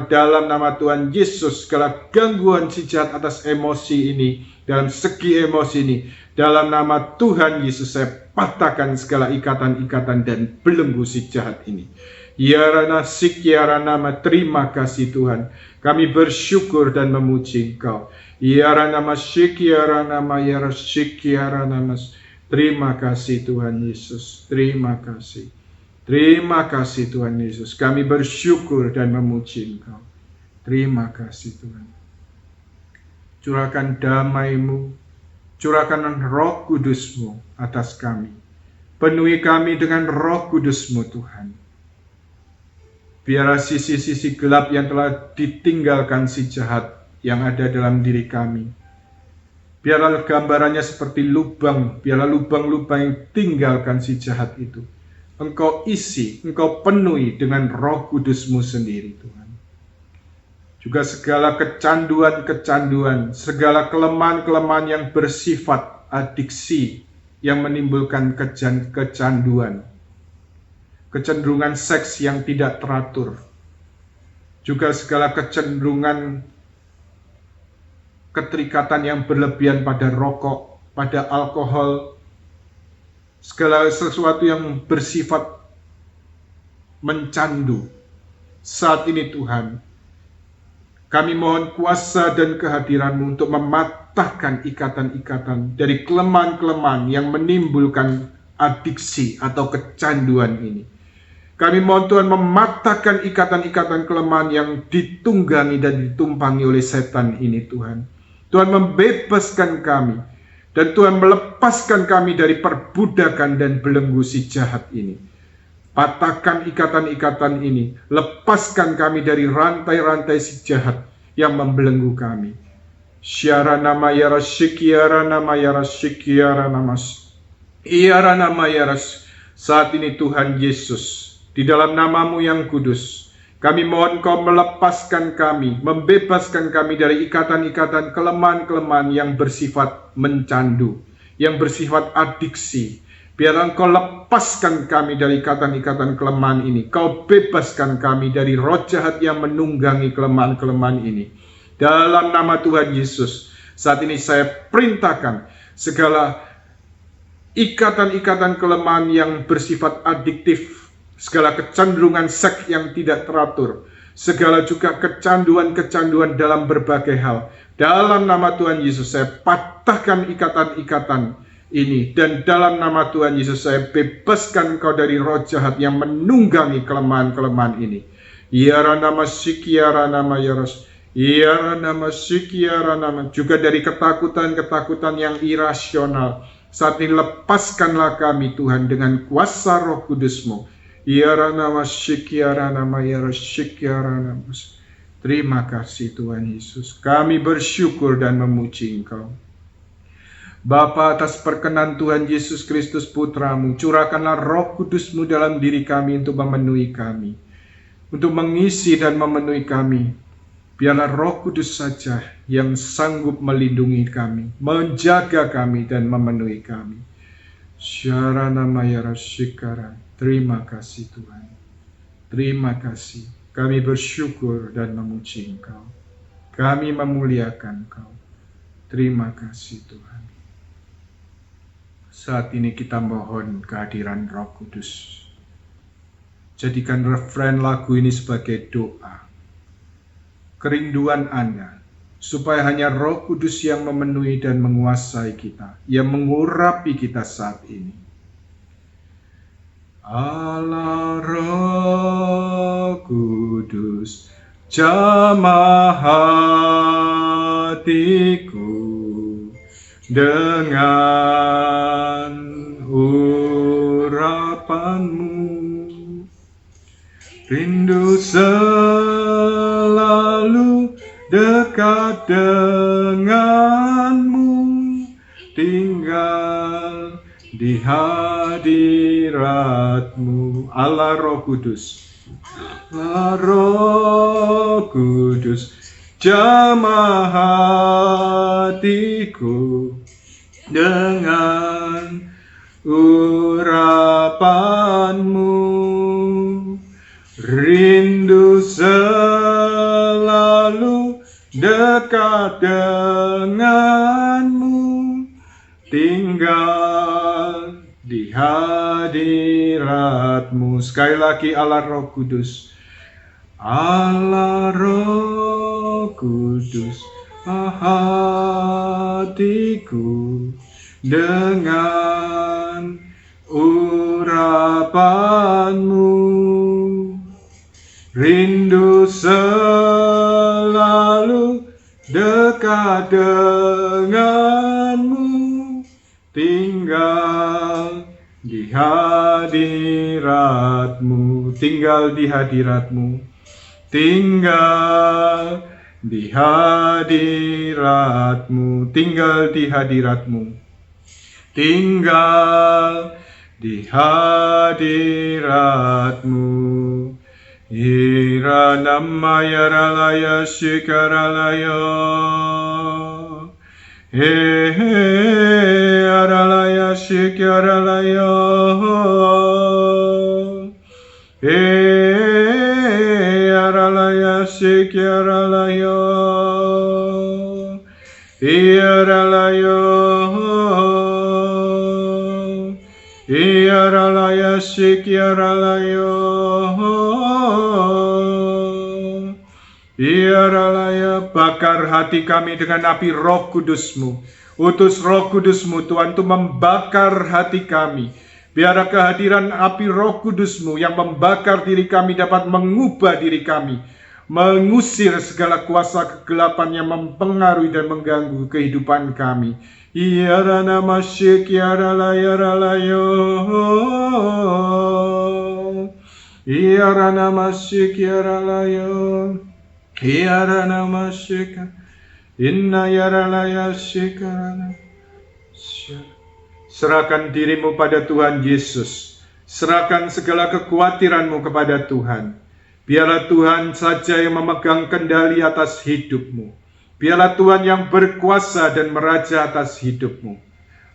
dalam nama Tuhan Yesus, segala gangguan si jahat atas emosi ini, dalam segi emosi ini, dalam nama Tuhan Yesus saya patahkan segala ikatan-ikatan dan belenggu si jahat ini. Nama, terima kasih Tuhan. Kami bersyukur dan memuji Engkau. Nama, terima kasih Tuhan Yesus. Terima kasih. Terima kasih Tuhan Yesus. Kami bersyukur dan memuji Engkau. Terima kasih Tuhan. Curahkan damai-Mu, curahkan Roh Kudus-Mu atas kami. Penuhi kami dengan Roh Kudus-Mu Tuhan. Biarlah sisi-sisi gelap yang telah ditinggalkan si jahat yang ada dalam diri kami. Biarlah gambarannya seperti lubang, biarlah lubang-lubang yang tinggalkan si jahat itu. Engkau isi, Engkau penuhi dengan Roh Kudus-Mu sendiri Tuhan. Juga segala kecanduan-kecanduan, segala kelemahan-kelemahan yang bersifat adiksi, yang menimbulkan kecanduan, kecenderungan seks yang tidak teratur, juga segala kecenderungan keterikatan yang berlebihan pada rokok, pada alkohol, segala sesuatu yang bersifat mencandu. Saat ini Tuhan, kami mohon kuasa dan kehadiran-Mu untuk mematahkan ikatan-ikatan dari kelemahan-kelemahan yang menimbulkan adiksi atau kecanduan ini. Kami mohon Tuhan mematahkan ikatan-ikatan kelemahan yang ditunggangi dan ditumpangi oleh setan ini Tuhan. Tuhan membebaskan kami. Dan Tuhan melepaskan kami dari perbudakan dan belenggu si jahat ini. Patahkan ikatan-ikatan ini. Lepaskan kami dari rantai-rantai si jahat yang membelenggu kami. Syara nama yaras syikiara nama yaras syikiara namas. Iara nama yaras. Saat ini Tuhan Yesus, di dalam nama-Mu yang kudus, kami mohon Kau melepaskan kami, membebaskan kami dari ikatan-ikatan kelemahan-kelemahan yang bersifat mencandu, yang bersifat adiksi. Biar Engkau lepaskan kami dari ikatan-ikatan kelemahan ini. Kau bebaskan kami dari roh jahat yang menunggangi kelemahan-kelemahan ini. Dalam nama Tuhan Yesus, saat ini saya perintahkan segala ikatan-ikatan kelemahan yang bersifat adiktif, segala kecenderungan seks yang tidak teratur, segala juga kecanduan-kecanduan dalam berbagai hal. Dalam nama Tuhan Yesus saya patahkan ikatan-ikatan ini. Dan dalam nama Tuhan Yesus saya bebaskan Engkau dari roh jahat yang menunggangi kelemahan-kelemahan ini. Iara nama sikiara nama yaros. Iara nama sikiara nama. Juga dari ketakutan-ketakutan yang irasional. Saat ini lepaskanlah kami Tuhan dengan kuasa Roh Kudus-Mu. Iara nama syikiara nama yara syikiara nama. Terima kasih Tuhan Yesus. Kami bersyukur dan memuji Engkau. Bapa, atas perkenan Tuhan Yesus Kristus Putra-Mu, curahkanlah Roh Kudus-Mu dalam diri kami untuk memenuhi kami, untuk mengisi dan memenuhi kami. Biarlah Roh Kudus saja yang sanggup melindungi kami, menjaga kami dan memenuhi kami. Syara nama yara syikara. Terima kasih Tuhan. Terima kasih. Kami bersyukur dan memuji Engkau. Kami memuliakan Engkau. Terima kasih Tuhan. Saat ini kita mohon kehadiran Roh Kudus. Jadikan refren lagu ini sebagai doa. Kerinduan Anda, supaya hanya Roh Kudus yang memenuhi dan menguasai kita, yang mengurapi kita saat ini. Allah Roh Kudus, jamah hatiku dengan urapan-Mu. Rindu selalu dekat denganmu, tinggal di hadiratmu. Allah Roh Kudus, Allah Roh Kudus, jamah hatiku dengan urapanmu, rindu selalu dekat denganmu, tinggal di hadiratmu. Sekali lagi, Allah Roh Kudus, Allah Roh Kudus, hatiku dengan urapanmu, rindu selalu dekat denganmu, tinggal di hadiratmu, tinggal di hadiratmu, tinggal di hadiratmu, tinggal di hadiratmu, tinggal di hadiratmu. Irana yaralaya shikaralaya, aralaya shikaralaya, aralaya shikaralaya, iralaya, iralaya shikaralaya, Iaralaya, bakar hati kami dengan api Roh Kudus-Mu. Utus Roh Kudus-Mu, Tuhan, untuk membakar hati kami. Biar kehadiran api Roh Kudus-Mu yang membakar diri kami dapat mengubah diri kami, mengusir segala kuasa kegelapan yang mempengaruhi dan mengganggu kehidupan kami. Iarana masyik, iaralaya, ralayo. Iarana masyik, iaralayo. Iarana masyika, inna yaralaya shikarana. Serahkan dirimu pada Tuhan Yesus. Serahkan segala kekhawatiranmu kepada Tuhan. Biarlah Tuhan saja yang memegang kendali atas hidupmu. Biarlah Tuhan yang berkuasa dan meraja atas hidupmu.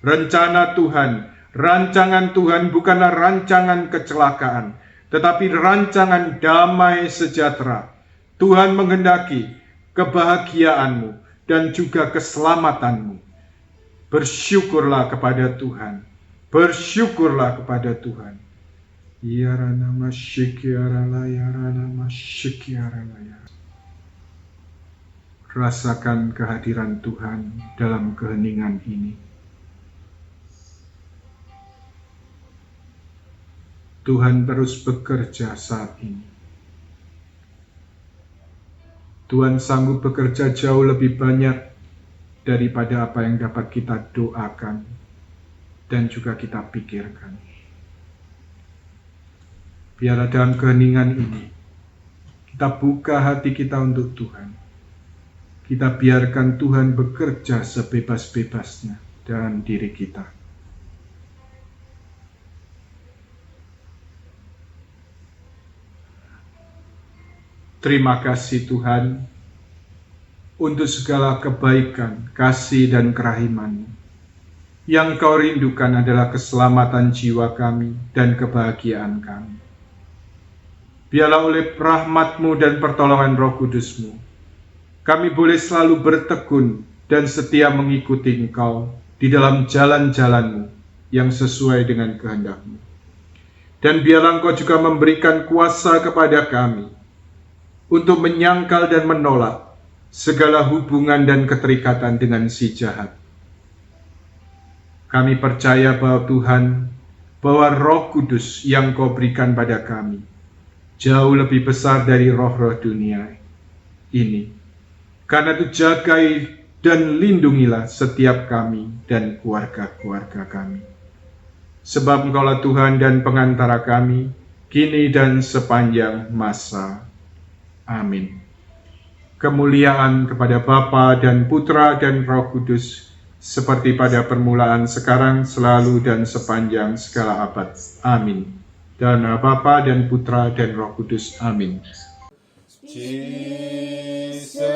Rencana Tuhan, rancangan Tuhan bukanlah rancangan kecelakaan, tetapi rancangan damai sejahtera. Tuhan menghendaki kebahagiaanmu dan juga keselamatanmu. Bersyukurlah kepada Tuhan. Bersyukurlah kepada Tuhan. Yarana masyikyaralaya, yarana masyikyaralaya. Rasakan kehadiran Tuhan dalam keheningan ini. Tuhan terus bekerja saat ini. Tuhan sanggup bekerja jauh lebih banyak daripada apa yang dapat kita doakan dan juga kita pikirkan. Biarlah dalam keheningan ini, kita buka hati kita untuk Tuhan. Kita biarkan Tuhan bekerja sebebas-bebasnya dalam diri kita. Terima kasih Tuhan untuk segala kebaikan, kasih dan kerahiman-Mu. Yang Kau rindukan adalah keselamatan jiwa kami dan kebahagiaan kami. Biarlah oleh rahmat-Mu dan pertolongan Roh Kudus-Mu, kami boleh selalu bertekun dan setia mengikuti Engkau di dalam jalan-jalan-Mu yang sesuai dengan kehendak-Mu. Dan biarlah Engkau juga memberikan kuasa kepada kami untuk menyangkal dan menolak segala hubungan dan keterikatan dengan si jahat. Kami percaya bahwa Tuhan, bahwa Roh Kudus yang Kau berikan pada kami jauh lebih besar dari roh-roh dunia ini. Karena itu jagai dan lindungilah setiap kami dan keluarga-keluarga kami. Sebab Engkaulah Tuhan dan pengantara kami, kini dan sepanjang masa. Amin. Kemuliaan kepada Bapa dan Putra dan Roh Kudus, seperti pada permulaan, sekarang, selalu, dan sepanjang segala abad. Amin. Dan Bapa dan Putra dan Roh Kudus. Amin. Jesus.